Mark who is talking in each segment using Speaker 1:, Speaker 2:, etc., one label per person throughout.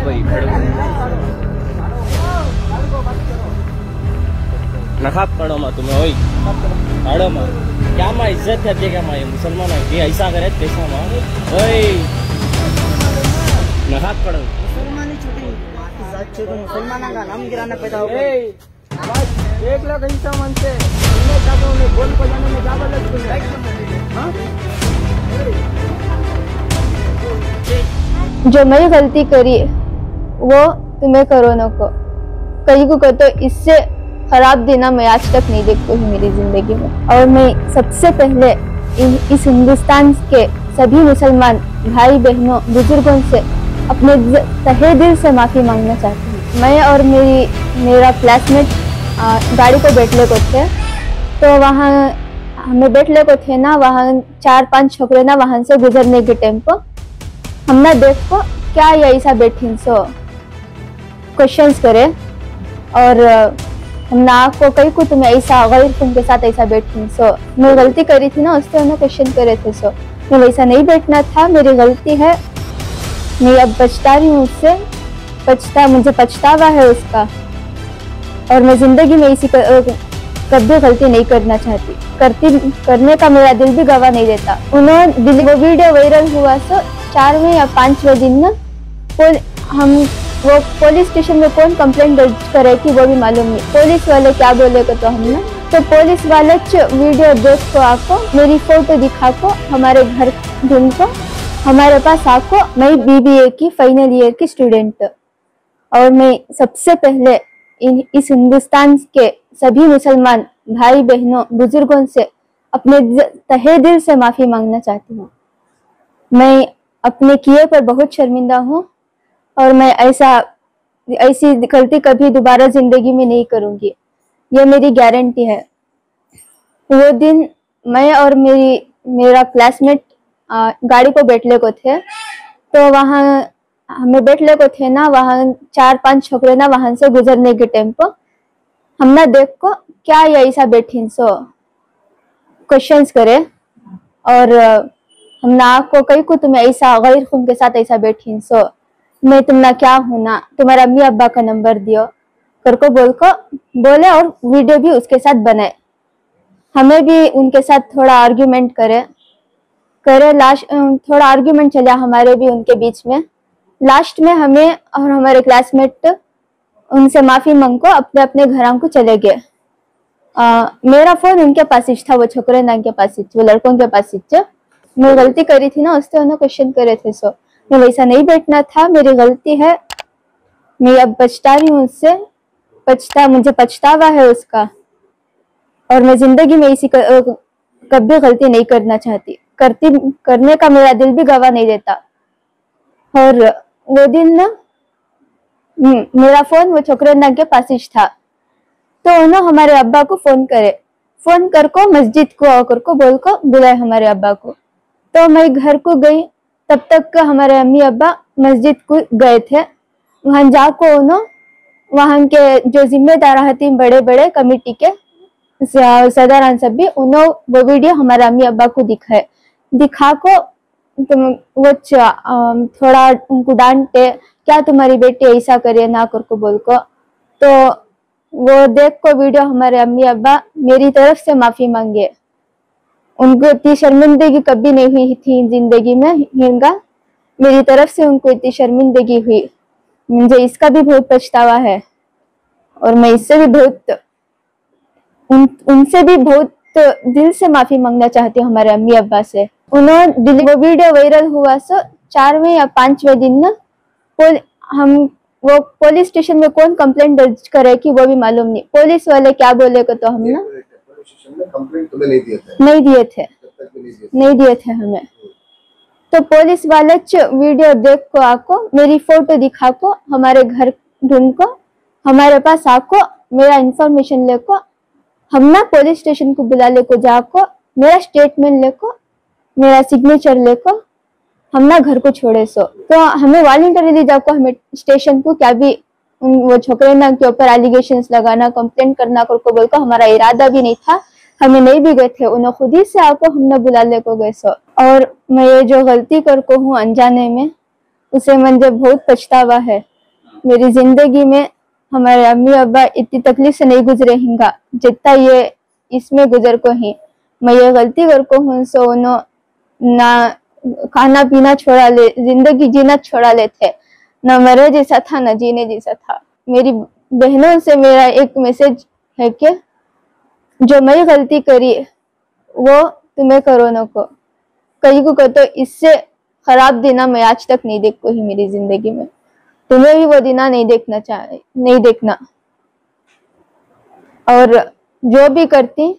Speaker 1: भाई नखाब पड़ो मा तुम्हें वही पड़ो मा क्या मा इज्जत है क्या मा मुसलमान है कि ऐसा करे कैसा मा वही नखाब पड़ो
Speaker 2: मुसलमान का नाम गिराना पैदा हो
Speaker 3: 1 लाख हिस्सा मन से बोल को जाने में ज्यादा लगती है।
Speaker 4: जो मैं गलती करी वो तुम्हें करो न को कहीं को तो इससे खराब दिन मैं आज तक नहीं देखती हूँ मेरी जिंदगी में। और मैं सबसे पहले इस हिंदुस्तान के सभी मुसलमान भाई बहनों बुजुर्गों से अपने तहे दिल से माफी मांगना चाहती हूँ। मैं और मेरा क्लासमेट गाड़ी को बैठले को थे, तो वहाँ हमें बैठले को थे ना, वहाँ 4-5 छोकरे ना वहाँ से गुजरने के टाइम को हमने देख को क्या ये ऐसा बैठी सो क्वेश्चंस करे और हमने आपको कहीं को तुम्हें ऐसा गैर तुम के साथ ऐसा बैठी सो मैं गलती करी थी ना, उससे उन्होंने क्वेश्चन करे थे। सो मैं वैसा नहीं बैठना था, मेरी गलती है, मैं अब पछता रही हूँ उससे, मुझे पछतावा है उसका और मैं जिंदगी में इसी कभी गलती नहीं करना चाहती। करने का मेरा दिल भी गवाह नहीं देता। उन्होंने वो वीडियो वायरल हुआ सो 4वें या 5वें दिन ना हम वो पुलिस स्टेशन में कौन कंप्लेंट दर्ज करे कि वो भी मालूम नहीं। पुलिस वाले क्या बोलेगा तो हमने तो पुलिस वाले वीडियो देख को आको मेरी फोटो दिखा को हमारे घर ढूंढ को हमारे पास आको मैं BBA की फाइनल ईयर की स्टूडेंट और मैं सबसे पहले इस हिंदुस्तान के सभी मुसलमान भाई बहनों बुजुर्गों से अपने तहे दिल से माफी मांगना चाहती हूँ। मैं अपने किए पर बहुत शर्मिंदा हूँ और मैं ऐसी गलती कभी दोबारा जिंदगी में नहीं करूँगी, ये मेरी गारंटी है। वो दिन मैं और मेरा क्लासमेट गाड़ी को बैठले को थे, तो वहाँ हमें बैठले को थे ना, वहाँ 4-5 छोकरे ना वहाँ से गुजरने के टाइम को हमने देख को क्या ये ऐसा बैठी सो क्वेश्चंस करे और हमने आपको कहीं को तुम्हें ऐसा गैर खून के साथ ऐसा बैठी सो मैं तुमना क्या हूं ना, तुम्हारा अम्मी अब्बा का नंबर दियो कर को बोले और वीडियो भी उसके साथ बनाए। हमें भी उनके साथ थोड़ा आर्ग्यूमेंट करे लास्ट थोड़ा आर्ग्यूमेंट चला हमारे भी उनके बीच में। लास्ट में हमें और हमारे क्लासमेट उनसे माफी मांग को अपने अपने घरों को चले गए। मेरा फोन उनके पास ही था, वो छोकरे ना के पास ही, वो लड़कों के पास ही। मैं गलती करी थी ना, उससे उन्होंने क्वेश्चन करे थे। सो मैं वैसा नहीं बैठना था, मेरी गलती है, मैं अब पछता रही हूँ उससे, मुझे पछतावा है उसका और मैं जिंदगी में इसी कभी गलती नहीं करना चाहती। करने का मेरा दिल भी गवाह नहीं देता। और वो दिन ना मेरा फोन वो छोकरे ना के पास ही था, तो उन्होंने हमारे अब्बा को फोन कर को मस्जिद को आकर को बोल को बुलाए हमारे अब्बा को। तो मैं घर को गई, तब तक हमारे अम्मी अब्बा मस्जिद को गए थे। वहां जाको उन्होंने वहां के जो जिम्मेदार रहती बड़े बड़े कमेटी के सदारान सब भी उन्होंने वो वीडियो हमारे अम्मी अब्बा को दिखा को तो वो थोड़ा उनको डांटे, क्या तुम्हारी बेटी ऐसा करे ना कर को बोल को। तो वो देख को वीडियो हमारे अम्मी अब्बा मेरी तरफ से माफी मांगे। उनको इतनी शर्मिंदगी कभी नहीं हुई थी जिंदगी में, मेरी तरफ से उनको इतनी शर्मिंदगी हुई, मुझे इसका भी बहुत पछतावा है। और मैं इससे भी बहुत उनसे भी बहुत दिल से माफी मांगना चाहती हूँ हमारे अम्मी अब्बा से। उन्होंने वो वीडियो वायरल हुआ सो 4वें या 5वें दिन ना वो पुलिस स्टेशन में कौन कंप्लेंट दर्ज करे कि वो भी मालूम नहीं। पुलिस वाले क्या बोलेगा तो हम ना नहीं दिए थे हमें। तो पुलिस वाले वीडियो देख को आको मेरी फोटो दिखा को हमारे घर ढूंढ को हमारे पास आको मेरा इंफॉर्मेशन लेको हम ना पुलिस स्टेशन को बुला लेको जाको मेरा स्टेटमेंट लेको मेरा सिग्नेचर लेको हम ना घर को छोड़े। सो तो हमें वॉलंटरीली जाको हमें स्टेशन को क्या भी वो छोकरे ना के ऊपर एलिगेशंस लगाना कंप्लेंट करना को बोल को हमारा इरादा भी नहीं था, हमें नहीं भी गए थे, उन्हें खुद ही से आको हमने बुला ले को गए। सो और मैं ये जो गलती कर को हूँ अनजाने में, उसे मुझे बहुत पछतावा है। मेरी जिंदगी में हमारे अम्मी अब्बा इतनी तकलीफ से नहीं गुजरे हिंगा जितना ये इसमें गुजर को ही। मैं ये गलती कर को हूँ सो ना खाना पीना छोड़ा ले, जिंदगी जीना छोड़ा लेते, ना मरे जैसा था ना जीने जैसा था। मेरी बहनों से मेरा एक मैसेज है कि जो मैं गलती करी वो तुम्हें करो न को, कहीं को तो इससे खराब दिना मैं आज तक नहीं देख को ही मेरी जिंदगी में। तुम्हें भी वो दिना नहीं देखना। और जो भी करती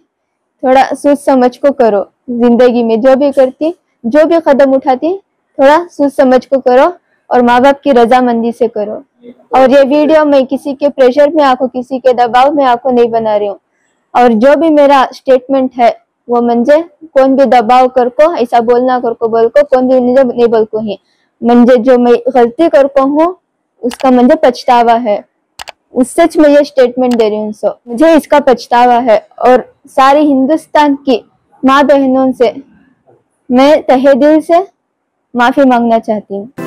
Speaker 4: थोड़ा सोच समझ को करो, जिंदगी में जो भी करती, जो भी कदम उठाती थोड़ा सोच समझ को करो और माँ बाप की रजामंदी से करो। और ये वीडियो मैं किसी के प्रेशर में आको, किसी के दबाव में आको नहीं बना रही हूँ। और जो भी मेरा स्टेटमेंट है वो मंजे कौन भी दबाव कर को ऐसा बोलना कर को बोल को कौन भी नहीं बोल को ही मंजे जो मैं गलती कर को हूँ उसका मुझे पछतावा है। उससे मैं ये स्टेटमेंट दे रही हूँ। सो मुझे इसका पछतावा है और सारी हिंदुस्तान की माँ बहनों से मैं तहे दिल से माफी मांगना चाहती हूँ।